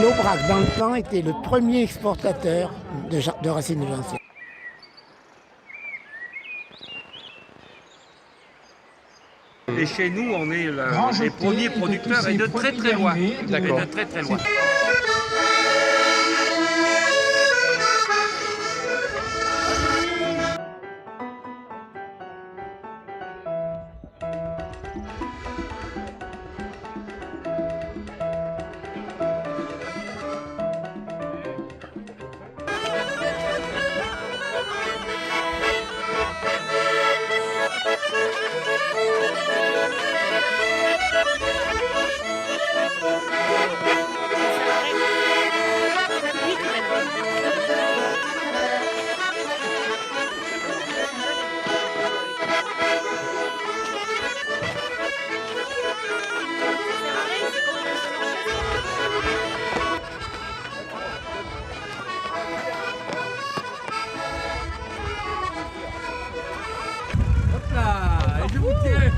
l'Aubrac, dans le temps, était le premier exportateur de racines de gentiane. Et chez nous, on est les premiers producteurs et de très très loin. D'accord. Et de très très loin. Hop là, et je vous tiens.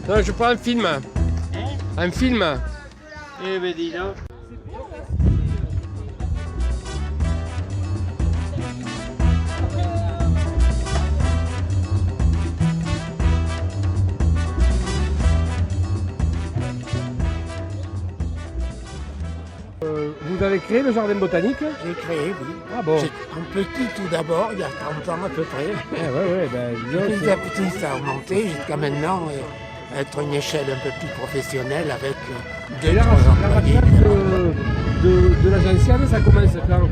Non, je prends un film. Un film. Eh ben dis donc. Vous avez créé le jardin botanique? J'ai créé, oui. Ah bon? En petit tout d'abord, il y a 30 ans à peu près. Ben, Petit à petit, ça a remonté jusqu'à maintenant être une échelle un peu plus professionnelle avec Et 2-3 la employés. recherche de la gentiane, ça commence quand?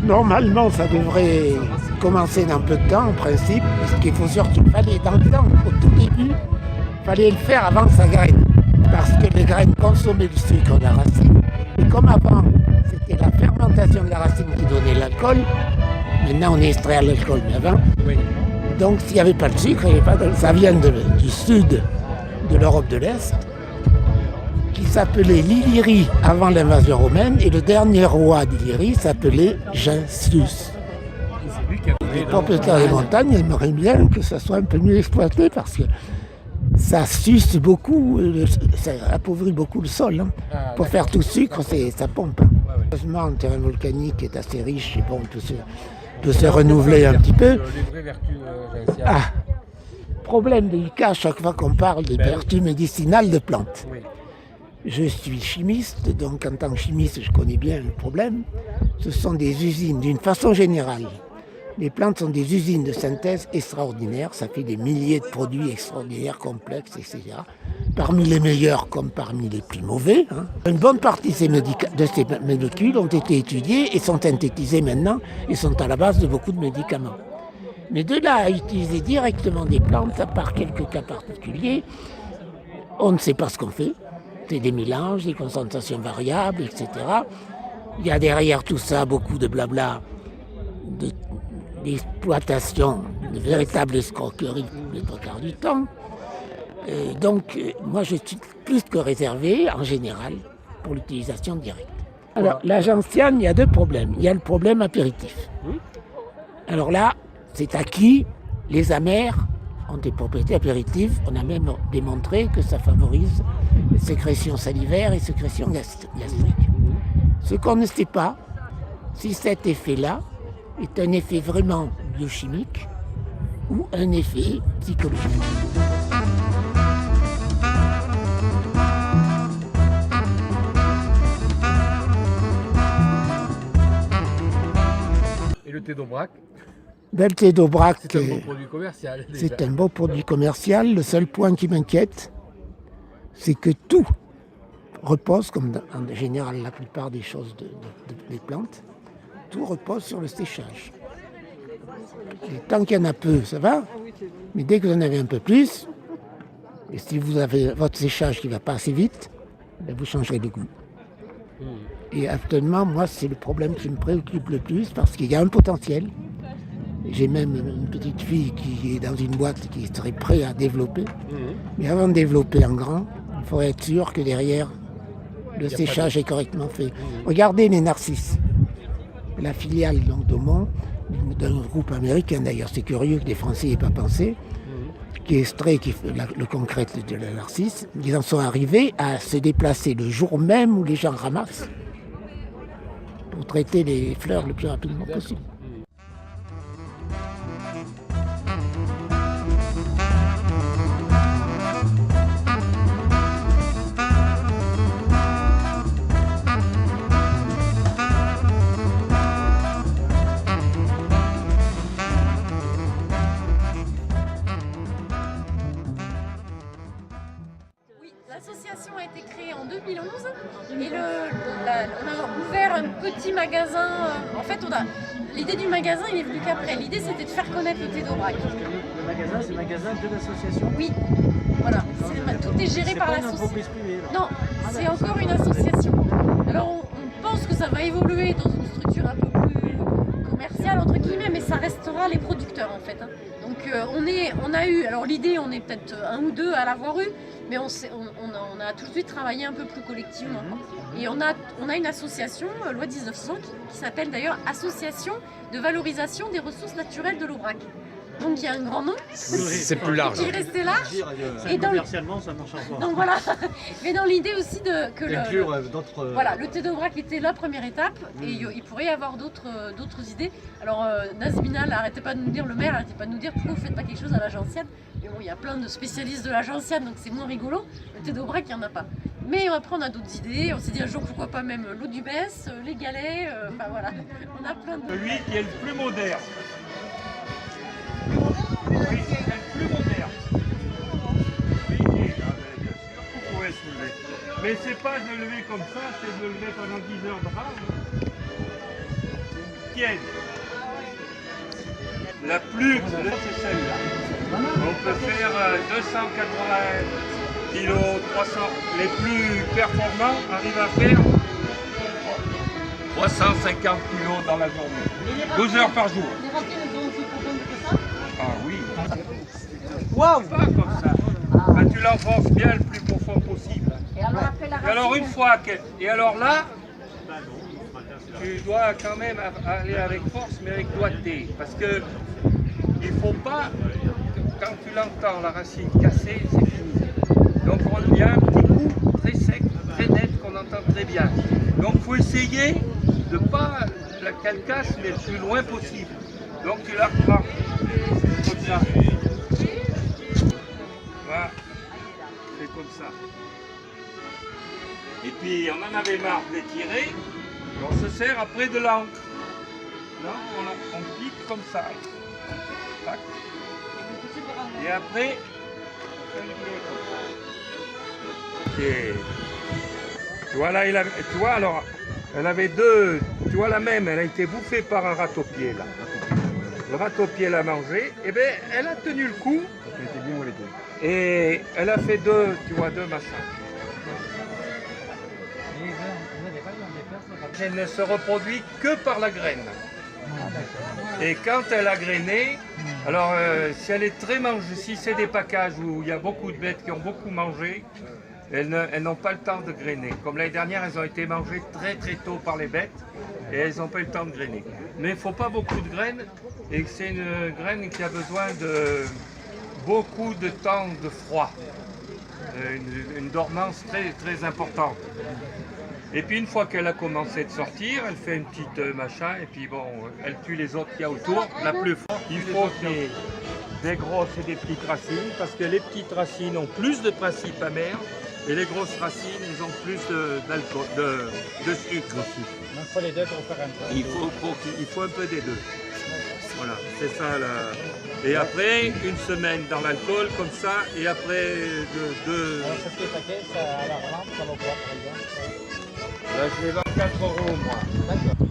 Normalement, ça devrait commencer dans peu de temps, en principe, puisqu'il faut surtout, fallait dans le temps, au tout début, il fallait le faire avant que ça graine. Parce que les graines consommaient le sucre de la racine. Et comme avant, c'était la fermentation de la racine qui donnait l'alcool, maintenant on extrait l'alcool, mais avant. Oui. Donc s'il n'y avait pas de sucre, il n'y avait pas de... ça vient du sud de l'Europe de l'Est, qui s'appelait l'Illyrie avant l'invasion romaine, et le dernier roi d'Illyrie s'appelait Gentius. Les propriétaires des montagnes aimeraient bien que ça soit un peu mieux exploité parce que ça suce beaucoup, ça appauvrit beaucoup le sol. Hein. Pour faire tout sucre, ça pompe. Hein. Heureusement, le terrain volcanique est assez riche et bon, peut se renouveler un petit peu. Les vraies vertus gentianes. Ah, problème délicat à chaque fois qu'on parle des vertus médicinales de plantes. Oui. Je suis chimiste, donc en tant que chimiste, je connais bien le problème. Ce sont des usines, d'une façon générale. Les plantes sont des usines de synthèse extraordinaires, ça fait des milliers de produits extraordinaires, complexes, etc. Parmi les meilleurs comme parmi les plus mauvais. Hein. Une bonne partie de ces molécules ont été étudiées et sont synthétisées maintenant et sont à la base de beaucoup de médicaments. Mais de là à utiliser directement des plantes, à part quelques cas particuliers, on ne sait pas ce qu'on fait. C'est des mélanges, des concentrations variables, etc. Il y a derrière tout ça beaucoup de blabla, d'exploitation, de véritable escroquerie les trois quarts du temps. Donc, moi, je suis plus que réservé, en général, pour l'utilisation directe. Alors, la gentiane, il y a deux problèmes. Il y a le problème apéritif. Alors là, c'est acquis, les amers ont des propriétés apéritives. On a même démontré que ça favorise les sécrétions salivaires et sécrétions gastriques. Ce qu'on ne sait pas, si cet effet-là est un effet vraiment biochimique ou un effet psychologique. Et le thé d'Aubrac, Le thé d'Aubrac, c'est un bon produit commercial. Déjà. c'est un beau produit commercial. Le seul point qui m'inquiète, c'est que tout repose, comme en général la plupart des choses des plantes, tout repose sur le séchage. Et tant qu'il y en a peu, ça va, mais dès que vous en avez un peu plus, et si vous avez votre séchage qui ne va pas assez vite, ben vous changerez de goût. Et actuellement, moi, c'est le problème qui me préoccupe le plus parce qu'il y a un potentiel. J'ai même une petite fille qui est dans une boîte qui serait prête à développer. Mais avant de développer en grand, il faut être sûr que derrière, le séchage est correctement fait. Regardez les narcisses. La filiale donc, d'Aumont, d'un groupe américain d'ailleurs, c'est curieux que les Français n'y aient pas pensé, qui extrait le concret de la narcisse, ils en sont arrivés à se déplacer le jour même où les gens ramassent pour traiter les fleurs le plus rapidement possible. L'association a été créée en 2011 et on a ouvert un petit magasin. En fait, l'idée du magasin, il est venu qu'après. L'idée, c'était de faire connaître le thé d'Aubrac. Le magasin, c'est le magasin de l'association? Oui, voilà. Tout est géré par l'association. C'est pas une entreprise privée là. Non, c'est encore une association. Alors, on pense que ça va évoluer dans une structure un peu plus commerciale, entre guillemets, mais ça restera les producteurs, en fait. Donc, on a eu, alors l'idée, on est peut-être un ou deux à l'avoir eu, mais on a tout de suite travaillé un peu plus collectivement. Et on a une association, loi 1900, qui s'appelle d'ailleurs Association de valorisation des ressources naturelles de l'Aubrac. Donc il y a un grand nom. C'est plus large. Qui est resté large. Et commercialement, ça ne marche pas. Donc voilà. Mais dans l'idée aussi que d'autres. Voilà, le thé d'Aubrac était la première étape et il pourrait y avoir d'autres idées. Alors Nazmina n'arrêtait pas de nous dire, le maire n'arrêtait pas de nous dire pourquoi vous ne faites pas quelque chose à la gentiane. Mais bon, il y a plein de spécialistes de la gentiane, donc c'est moins rigolo. Le thé d'Aubrac, il n'y en a pas. Mais après, on a d'autres idées. On s'est dit un jour, pourquoi pas même l'eau du Besse, les galets. Enfin voilà, on a plein de. Celui qui est le plus moderne. Oui, c'est le plus moderne. Oui, bien sûr, vous pouvez se lever. Mais c'est pas de lever comme ça, c'est de lever pendant 10 heures de rame. Tienne. La plus grosse, c'est celle-là. On peut faire 280 kilos, 300. Les plus performants arrivent à faire 350 kilos dans la journée. 12 heures par jour. Les rentiers ne sont aussi profondes que ça? Ah oui. Waouh! Pas comme ça. Ben, tu l'enfonces bien le plus profond possible. Et alors après la racine. Et alors une fois que... Et alors là, tu dois quand même aller avec force, mais avec doigté. Parce que il ne faut pas, quand tu l'entends, la racine cassée, c'est fini. Donc il y a un petit coup très sec, très net, qu'on entend très bien. Donc il faut essayer de ne pas qu'elle casse, mais le plus loin possible. Donc tu la reprends. Comme ça. Voilà. C'est comme ça. Et puis on en avait marre de les tirer. On se sert après de l'encre. Là, on pique comme ça. Tac. Et après, ok. Tu vois là, tu vois alors, elle avait deux. Tu vois la même, elle a été bouffée par un râteau-pied là. Le râteau-pied l'a mangé, et bien elle a tenu le coup. Et elle a fait deux machins. Elle ne se reproduit que par la graine. Et quand elle a grainé, alors si elle est très mangée, si c'est des packages où il y a beaucoup de bêtes qui ont beaucoup mangé, elles n'ont pas le temps de grainer. Comme l'année dernière, elles ont été mangées très très tôt par les bêtes et elles n'ont pas eu le temps de grainer. Mais il ne faut pas beaucoup de graines et c'est une graine qui a besoin de beaucoup de temps de froid, une dormance très très importante. Et puis une fois qu'elle a commencé de sortir, elle fait une petite machin et puis bon, elle tue les autres qu'il y a autour. La plus forte, il faut qu'il y ait des grosses et des petites racines parce que les petites racines ont plus de principes amers et les grosses racines, elles ont plus d'alcool, de sucre. Entre les deux pour faire un peu. Il faut un peu des deux. Voilà, c'est ça là. Et après, une semaine dans l'alcool comme ça et après deux. Alors ça fait paquet, ça à la relance, ça va boire par exemple. Là, je vais vendre 4 € moi. D'accord.